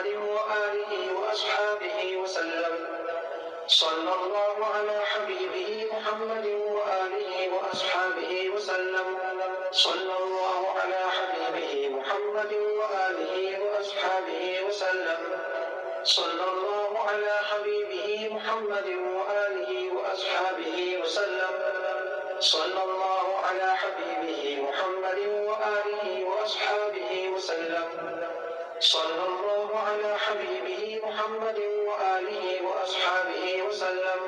محمد وآله وأصحابه وسلم. صلى الله على حبيبه محمد وآله وأصحابه وسلم. صلى الله على حبيبه محمد وآله وأصحابه وسلم. صلى الله على حبيبه محمد وآله وأصحابه وسلم. صلى الله على حبيبه محمد وآله وأصحابه وسلم. صلى الله على حبيبه محمد وآله وأصحابه وسلم.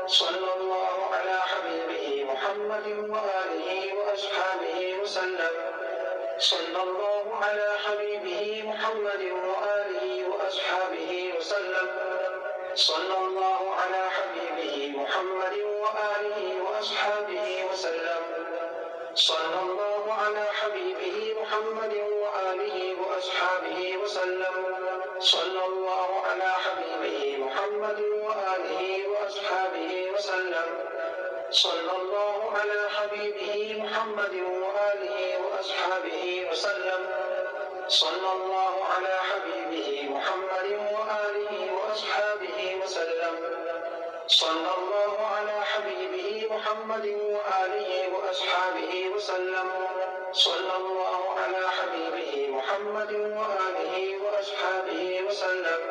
صلى الله على حبيبه محمد وآله وأصحابه وسلم. صلى الله على حبيبه محمد وآله وأصحابه وسلم. صلى الله على حبيبه محمد وآله وأصحابه وسلم. صلى الله على حبيبه محمد وآله وأصحابه وسلم. صلى الله على حبيبه محمد وآله وأصحابه وسلم. صلى الله على حبيبه محمد وآله وأصحابه وسلم. صلى الله على حبيبه محمد وآله وأصحابه وسلم. صلى الله على حبيبه محمد وآله وأصحابه وسلم. صلى الله على حبيبه محمد وآله وأصحابه وسلم.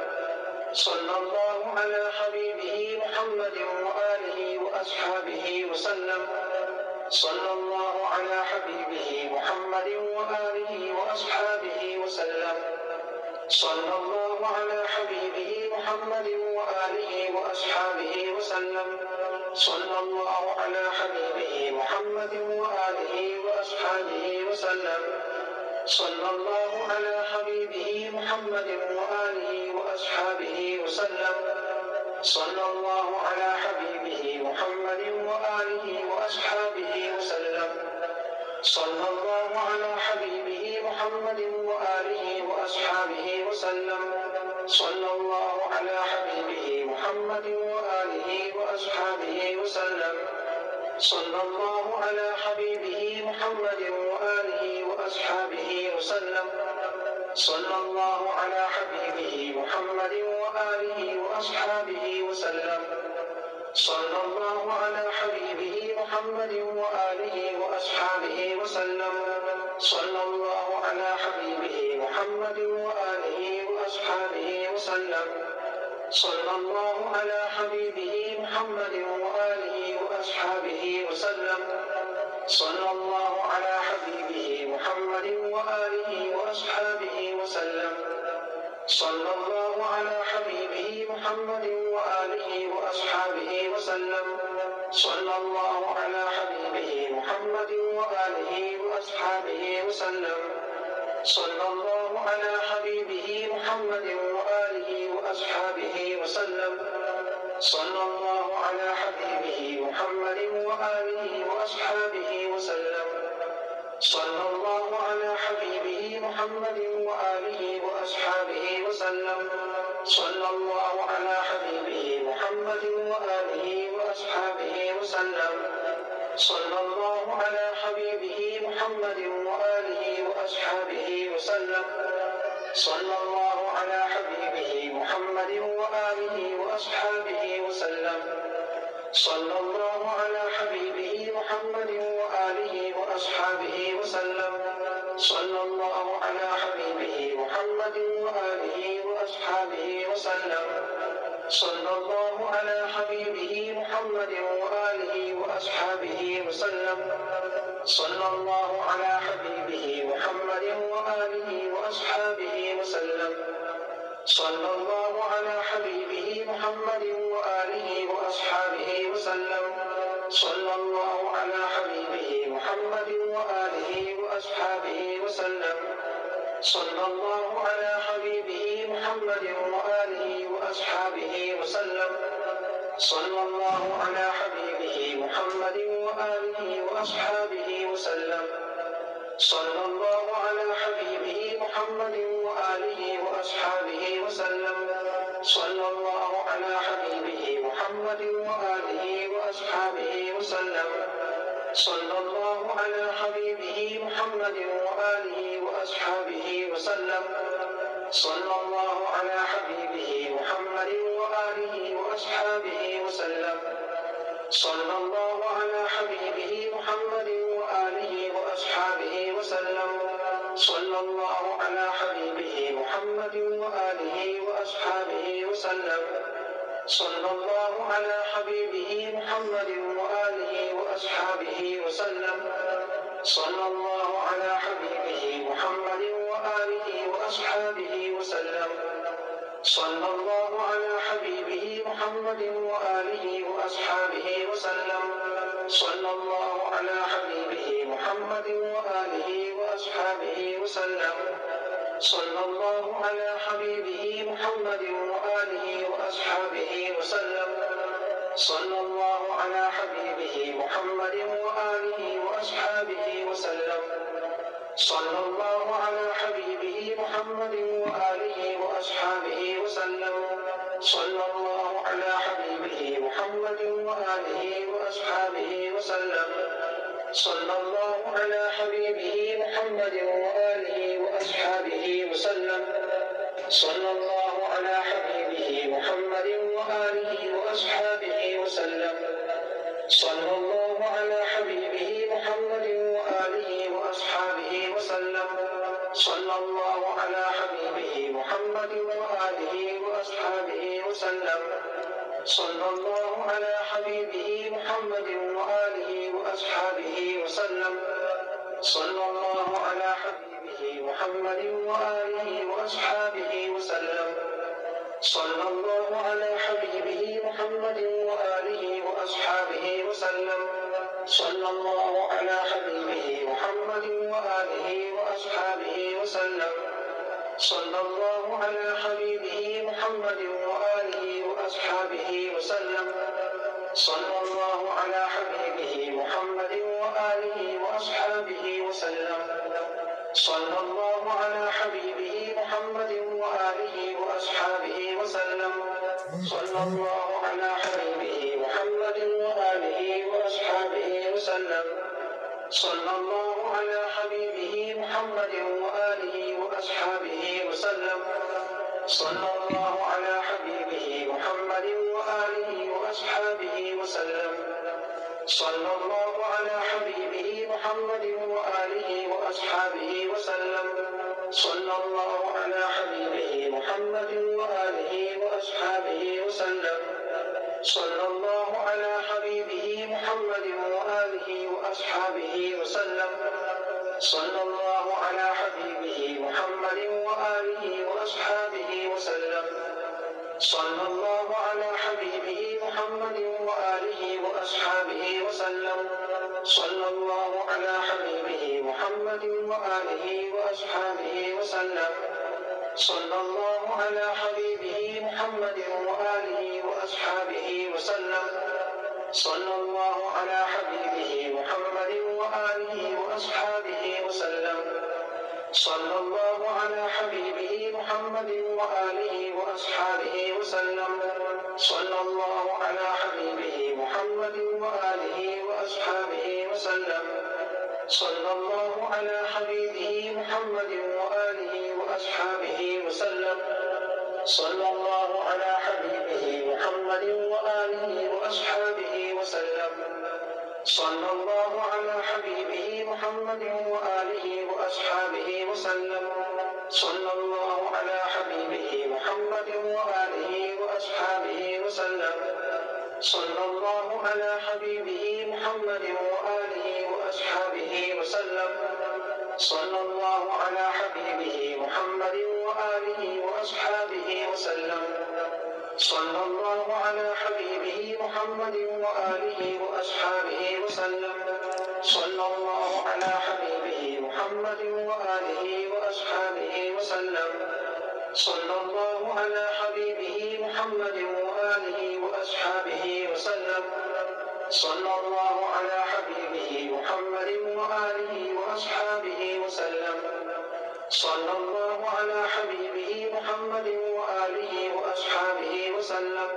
صلى الله على حبيبه محمد وآله وأصحابه وسلم. صلى الله على حبيبه محمد وآله وأصحابه وسلم. صلى الله على حبيبه محمد وآله وأصحابه وسلم. صلى الله على حبيبه محمد وآله وأصحابه وسلم. صلى الله على حبيبه محمد وآله وأصحابه وسلم. صلى الله على حبيبه محمد وآله وأصحابه وسلم. صلى الله على حبيبه محمد وآله وأصحابه وسلم. صلى الله على حبيبه محمد وآله وأصحابه وسلم. صلى الله على حبيبه محمد وآله وأصحابه وسلم. صلى الله على حبيبه محمد وآله وأصحابه وسلم. صلى الله على حبيبه محمد وآله وأصحابه وسلم. صلى الله على حبيبه محمد وآله وأصحابه وسلم. صلى الله على حبيبه محمد وآله وأصحابه وسلم. صلى الله على حبيبه محمد وآله وأصحابه وسلم. صلى الله على حبيبه محمد وآله وأصحابه وسلم. صلى الله على حبيبه محمد وآله وأصحابه وسلم. صلى الله على حبيبه محمد وآله وأصحابه وسلم. صلى الله على حبيبه محمد وآله وأصحابه وسلم. صلى الله على حبيبه محمد وآله وأصحابه وسلم. صلى الله على حبيبه محمد وآله وأصحابه وسلم. صلى الله على حبيبه محمد وآله وأصحابه وسلم. صلى الله على حبيبه محمد وآله وأصحابه وسلم. صلى الله على حبيبه محمد وآله وأصحابه وسلم. صلى الله على حبيبه محمد وآله وأصحابه وسلم. صلى الله على حبيبه محمد وآله وأصحابه وسلم. صلى الله على حبيبه محمد وآله وأصحابه وسلم. صلى الله على حبيبه محمد وآله وأصحابه وسلم. صلى الله على حبيبه محمد وآله وأصحابه وسلم. صلى الله على حبيبه محمد وآله وأصحابه وسلم. صلى الله على حبيبه محمد وآله وأصحابه وسلم. صلى الله على حبيبه محمد وآله وأصحابه وسلم. صلى الله على حبيبه محمد وآله وأصحابه وسلم. صلى الله على حبيبه محمد وآله وأصحابه وسلم. صلى الله على حبيبه محمد وآله وأصحابه وسلم. صلى الله على حبيبه محمد وآله وأصحابه وسلم. صلى الله على حبيبه محمد وآله وأصحابه وسلم. صلى الله على حبيبه محمد وآله وأصحابه وسلم. صلى الله على حبيبه محمد وآله وأصحابه وسلم. صلى الله على حبيبه محمد وآله وأصحابه وسلم. صلى الله على حبيبه محمد وآله وأصحابه وسلم. صلى الله على حبيبه محمد وآله وأصحابه وسلم. صلى الله على حبيبه محمد وآله وأصحابه وسلم. صلى الله على حبيبه محمد وآله وأصحابه وسلم. صلى الله على حبيبه محمد وآله وأصحابه وسلم. صلى الله على حبيبه محمد وآله وأصحابه وسلم. صلى الله على حبيبه محمد وآله وأصحابه وسلم. صلى الله على حبيبه محمد وآله وأصحابه وسلم. صلى الله على حبيبه محمد وآله وأصحابه وسلم. صلى الله على حبيبه محمد وآله وأصحابه وسلم. صلى الله على حبيبه محمد وآله وأصحابه وسلم. صلى الله على حبيبه محمد وآله وأصحابه وسلم. صلى الله على حبيبه محمد وآله وأصحابه وسلم. صلى الله على حبيبه محمد وآله وأصحابه وسلم. صلى الله على حبيبه محمد وآله وأصحابه وسلم. صلى الله على حبيبه محمد وآله وأصحابه وسلم. صلى الله على حبيبه محمد وآله وأصحابه وسلم. صلى الله على حبيبه محمد وآله وأصحابه وسلم. صلى الله على حبيبه محمد وآله وأصحابه وسلم. صلى الله على حبيبه محمد وآله وأصحابه وسلم. صلى الله على حبيبه محمد وآله وأصحابه وسلم. صلى الله على حبيبه محمد وآله وأصحابه وسلم. صلى الله على حبيبه محمد وآله وأصحابه وسلم. صلى الله على حبيبه محمد وآله وأصحابه وسلم. صلى الله على حبيبه محمد وآله وأصحابه وسلم. صلى الله على حبيبه محمد وآله وأصحابه وسلم. صلى الله على حبيبه محمد وآله وأصحابه وسلم. صلى الله على حبيبه محمد وآله وأصحابه وسلم. صلى الله على حبيبه محمد وآله وأصحابه وسلم. صلى الله على حبيبه محمد وآله وأصحابه وسلم. صلى الله على حبيبه محمد وآله وأصحابه وسلم. صلى الله على حبيبه محمد وآله وأصحابه وسلم. صلى الله على حبيبه محمد وآله وأصحابه وسلم. صلى الله على حبيبه محمد وآله وأصحابه وسلم. صلى الله على حبيبه محمد وآله وأصحابه وسلم. صلى الله على حبيبه محمد وآله وأصحابه وسلم. صلى الله على حبيبه محمد وآله وأصحابه وسلم. صلى الله على حبيبه محمد وآله وأصحابه وسلم. صلى الله على حبيبه محمد وآله وأصحابه وسلم. صلى الله على حبيبه محمد وآله وأصحابه وسلم.